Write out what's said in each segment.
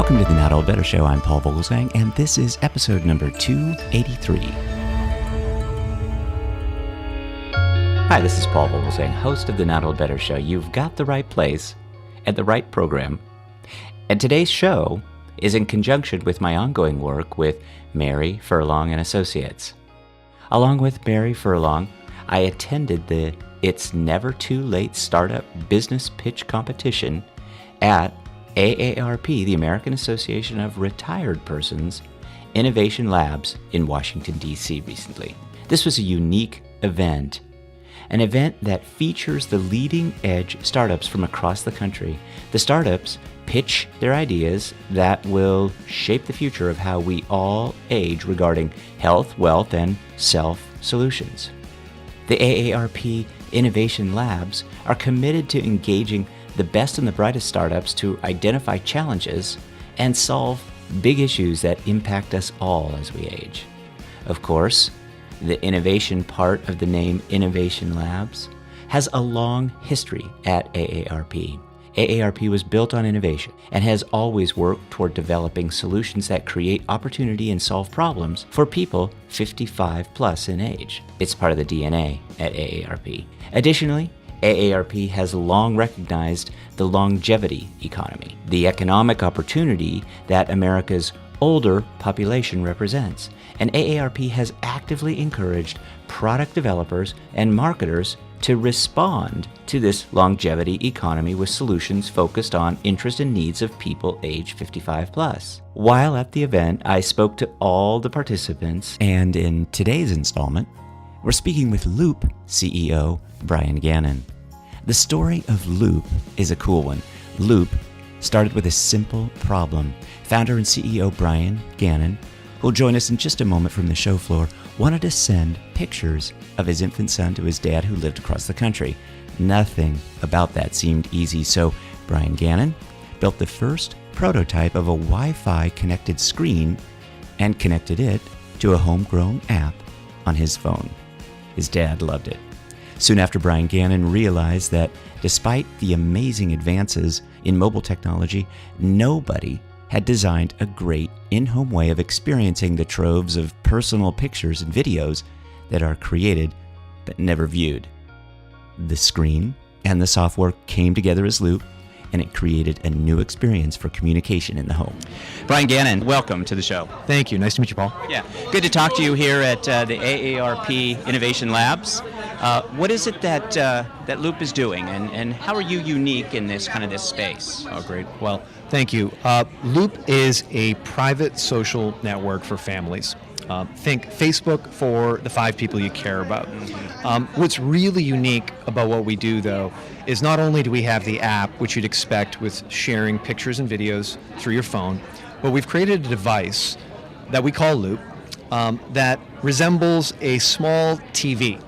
Welcome to the Not Old Better Show. I'm Paul Vogelsang, and this is episode number 283. Hi, this is Paul Vogelsang, host of the Not Old Better Show. You've got the right place at the right program. And today's show is in conjunction with my ongoing work with Mary Furlong and Associates. Along with Mary Furlong, I attended the It's Never Too Late Startup Business Pitch Competition at AARP, the American Association of Retired Persons, Innovation Labs in Washington, D.C. recently. This was a unique event, an event that features the leading edge startups from across the country. The startups pitch their ideas that will shape the future of how we all age regarding health, wealth, and self-solutions. The AARP Innovation Labs are committed to engaging the best and the brightest startups to identify challenges and solve big issues that impact us all as we age. Of course, the innovation part of the name Innovation Labs has a long history at AARP. AARP was built on innovation and has always worked toward developing solutions that create opportunity and solve problems for people 55 plus in age. It's part of the DNA at AARP. Additionally, AARP has long recognized the longevity economy, the economic opportunity that America's older population represents. And AARP has actively encouraged product developers and marketers to respond to this longevity economy with solutions focused on interest and needs of people age 55 plus. While at the event, I spoke to all the participants, and in today's installment, we're speaking with Loop CEO Brian Gannon. The story of Loop is a cool one. Loop started with a simple problem. Founder and CEO Brian Gannon, who'll join us in just a moment from the show floor, wanted to send pictures of his infant son to his dad who lived across the country. Nothing about that seemed easy, so Brian Gannon built the first prototype of a Wi-Fi connected screen and connected it to a homegrown app on his phone. His dad loved it. Soon after, Brian Gannon realized that despite the amazing advances in mobile technology, nobody had designed a great in-home way of experiencing the troves of personal pictures and videos that are created but never viewed. The screen and the software came together as Loop, and it created a new experience for communication in the home. Brian Gannon, welcome to the show. Thank you. Nice to meet you, Paul. Yeah, good to talk to you here at the AARP Innovation Labs. What is it that Loop is doing, and how are you unique in this space? Oh, great. Well, thank you. Loop is a private social network for families. Think Facebook for the 5 people you care about. What's really unique about what we do, though, is not only do we have the app, which you'd expect with sharing pictures and videos through your phone, but we've created a device that we call Loop that resembles a small TV.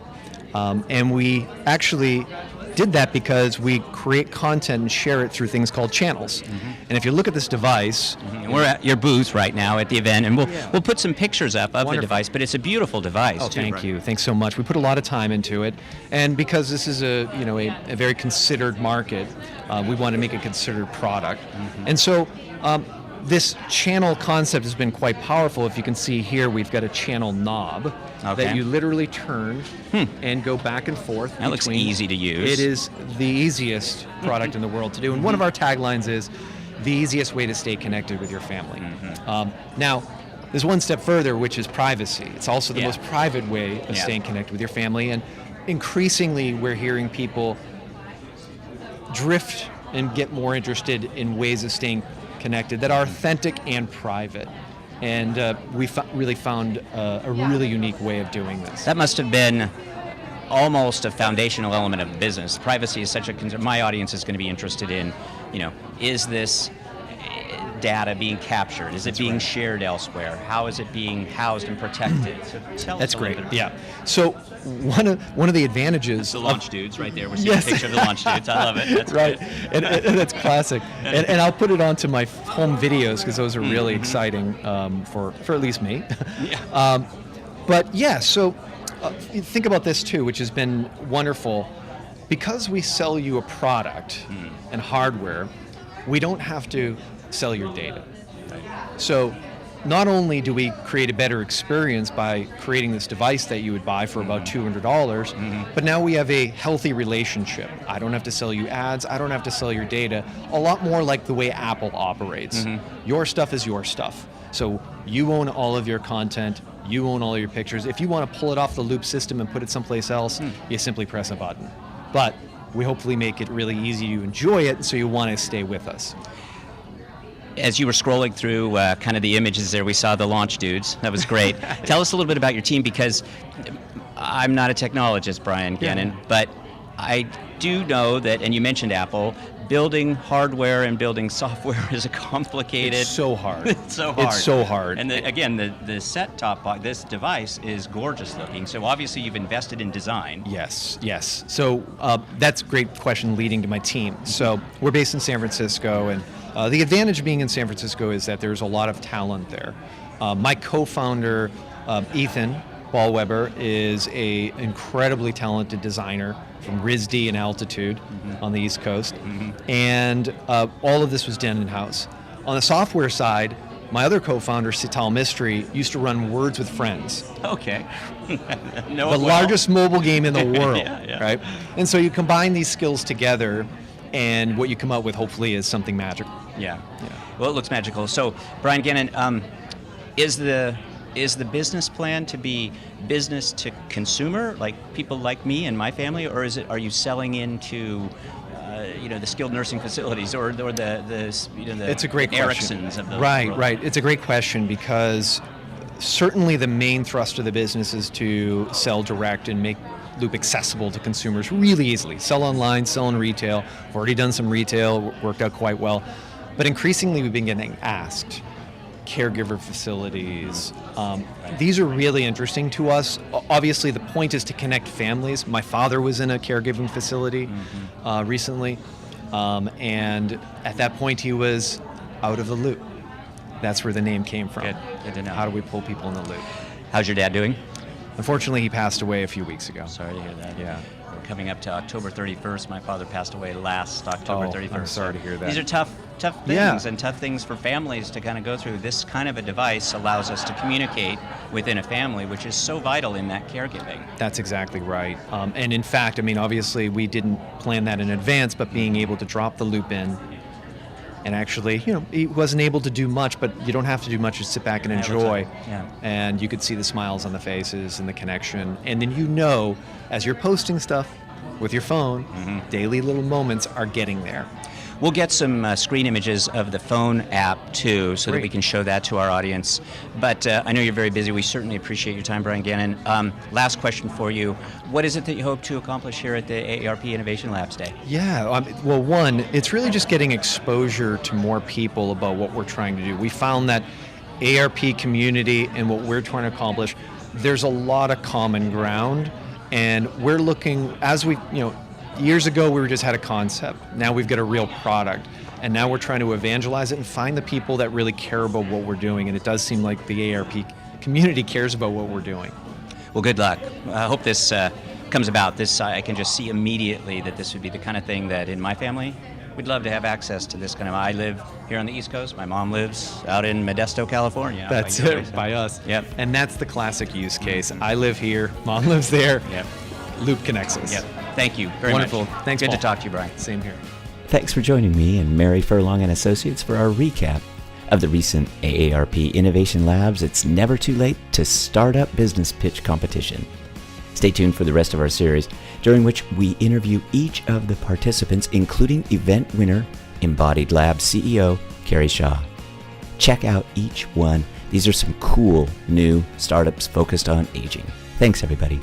And we actually did that because we create content and share it through things called channels. Mm-hmm. And if you look at this device... Mm-hmm. We're at your booth right now at the event, and we'll put some pictures up of the device, but it's a beautiful device. Oh, thank you. Thanks so much. We put a lot of time into it, and because this is a very considered market, we want to make a considered product. Mm-hmm. And so this channel concept has been quite powerful. If you can see here, we've got a channel knob that you literally turn and go back and forth. That looks easy to use. It is the easiest product in the world to do. And one of our taglines is, the easiest way to stay connected with your family. Mm-hmm. Now, there's one step further, which is privacy. It's also the most private way of staying connected with your family. And increasingly, we're hearing people drift and get more interested in ways of staying connected that are authentic and private. And we really found a really unique way of doing this. That must have been almost a foundational element of business. Privacy is such a concern. My audience is going to be interested in, is this data being captured? Is it being shared elsewhere? How is it being housed and protected? So tell That's us great. Bit Yeah. So one of the advantages. That's the launch dudes right there. We're seeing a picture of the launch dudes. I love it. That's right. And that's classic. And I'll put it onto my home videos because those are really exciting for at least me. Yeah. But yeah, so think about this too, which has been wonderful. Because we sell you a product and hardware, we don't have to sell your data. So not only do we create a better experience by creating this device that you would buy for about $200, but now we have a healthy relationship. I don't have to sell you ads. I don't have to sell your data. A lot more like the way Apple operates. Your stuff is your stuff. So you own all of your content. You own all your pictures. If you want to pull it off the Loop system and put it someplace else, you simply press a button. But we hopefully make it really easy to enjoy it, so you want to stay with us. As you were scrolling through kind of the images there, we saw the launch dudes. That was great. Tell us a little bit about your team, because I'm not a technologist, Brian Gannon, but I do know that, and you mentioned Apple, building hardware and building software is a complicated... It's so hard. It's so hard. It's so hard. And again, the set-top box, this device is gorgeous looking, so obviously you've invested in design. Yes. So that's a great question leading to my team. So we're based in San Francisco, and the advantage of being in San Francisco is that there's a lot of talent there. My co-founder, Ethan Ballweber, is a incredibly talented designer from RISD and Altitude on the East Coast. And all of this was done in-house. On the software side, my other co-founder, Sital Mistry, used to run Words with Friends. Okay. The largest mobile game in the world, right? And so you combine these skills together, and what you come up with hopefully is something magical. Yeah. Well, it looks magical. So, Brian Gannon, is the business plan to be business to consumer, like people like me and my family, or are you selling into the skilled nursing facilities or the it's a great Ericssons of the right world? Right. It's a great question, because certainly the main thrust of the business is to sell direct and make Loop accessible to consumers really easily. Sell online, sell in retail. We've already done some retail, worked out quite well. But increasingly we've been getting asked, caregiver facilities. These are really interesting to us. Obviously the point is to connect families. My father was in a caregiving facility recently, and at that point he was out of the loop. That's where the name came from. Good to know. How do we pull people in the loop? How's your dad doing? Unfortunately, he passed away a few weeks ago. Sorry to hear that. Yeah. We're coming up to October 31st. My father passed away last October 31st. I'm sorry to hear that. These are tough things, and tough things for families to kind of go through. This kind of a device allows us to communicate within a family, which is so vital in that caregiving. That's exactly right. And in fact, obviously we didn't plan that in advance, but being able to drop the loop in, and actually, he wasn't able to do much, but you don't have to do much, just sit back and enjoy. And you could see the smiles on the faces and the connection. And then as you're posting stuff with your phone, daily little moments are getting there. We'll get some screen images of the phone app too, so that we can show that to our audience. But I know you're very busy. We certainly appreciate your time, Brian Gannon. Last question for you. What is it that you hope to accomplish here at the AARP Innovation Labs Day? Yeah, well, one, it's really just getting exposure to more people about what we're trying to do. We found that AARP community and what we're trying to accomplish, there's a lot of common ground, and we're looking, years ago we just had a concept. Now we've got a real product, and now we're trying to evangelize it and find the people that really care about what we're doing, and it does seem like the AARP community cares about what we're doing. Well, good luck. I hope this comes about. I can just see immediately that this would be the kind of thing that in my family, we'd love to have access to this kind of. I live here on the East Coast. My mom lives out in Modesto, California. That's it, by us. Yep. And that's the classic use case. I live here, mom lives there. Yep. Loop connects us. Yep. Thank you very Wonderful. much. Thanks, Good Paul. to talk to you, Brian. Same here. Thanks for joining me and Mary Furlong and Associates for our recap of the recent AARP Innovation Labs It's Never Too Late to Start Up Business Pitch Competition. Stay tuned for the rest of our series, during which we interview each of the participants, including event winner, Embodied Labs CEO, Carrie Shaw. Check out each one. These are some cool new startups focused on aging. Thanks, everybody.